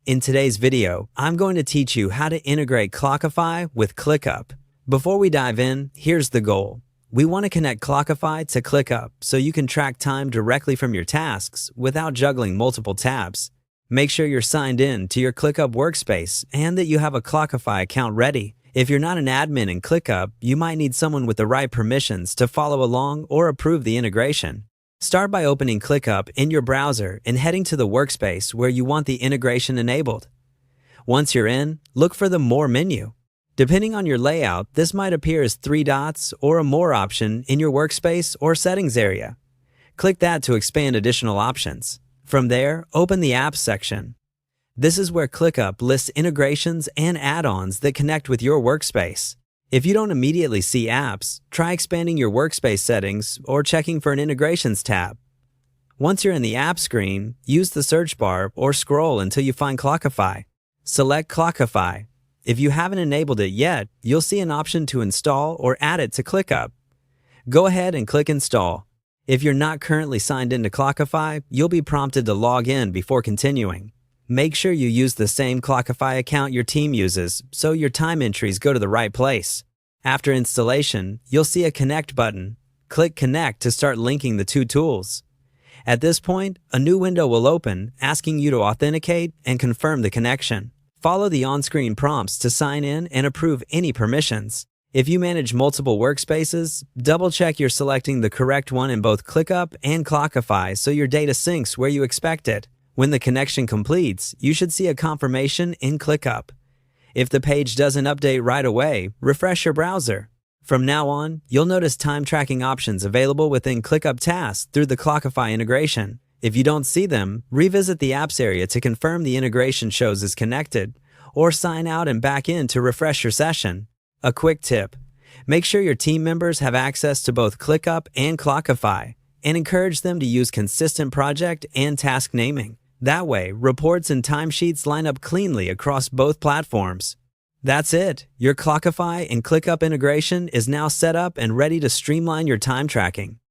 In today's video, I'm going to teach you how to integrate Clockify with ClickUp. Before we dive in, here's the goal. We want to connect Clockify to ClickUp so you can track time directly from your tasks without juggling multiple tabs. Make sure you're signed in to your ClickUp workspace and that you have a Clockify account ready. If you're not an admin in ClickUp, you might need someone with the right permissions to follow along or approve the integration. Start by opening ClickUp in your browser and heading to the workspace where you want the integration enabled. Once you're in, look for the More menu. Depending on your layout, this might appear as 3 dots or a More option in your workspace or settings area. Click that to expand additional options. From there, open the Apps section. This is where ClickUp lists integrations and add-ons that connect with your workspace. If you don't immediately see apps, try expanding your workspace settings or checking for an Integrations tab. Once you're in the app screen, use the search bar or scroll until you find Clockify. Select Clockify. If you haven't enabled it yet, you'll see an option to install or add it to ClickUp. Go ahead and click Install. If you're not currently signed into Clockify, you'll be prompted to log in before continuing. Make sure you use the same Clockify account your team uses so your time entries go to the right place. After installation, you'll see a Connect button. Click Connect to start linking the two tools. At this point, a new window will open asking you to authenticate and confirm the connection. Follow the on-screen prompts to sign in and approve any permissions. If you manage multiple workspaces, double-check you're selecting the correct one in both ClickUp and Clockify so your data syncs where you expect it. When the connection completes, you should see a confirmation in ClickUp. If the page doesn't update right away, refresh your browser. From now on, you'll notice time tracking options available within ClickUp tasks through the Clockify integration. If you don't see them, revisit the Apps area to confirm the integration shows is connected, or sign out and back in to refresh your session. A quick tip: make sure your team members have access to both ClickUp and Clockify, and encourage them to use consistent project and task naming. That way, reports and timesheets line up cleanly across both platforms. That's it. Your Clockify and ClickUp integration is now set up and ready to streamline your time tracking.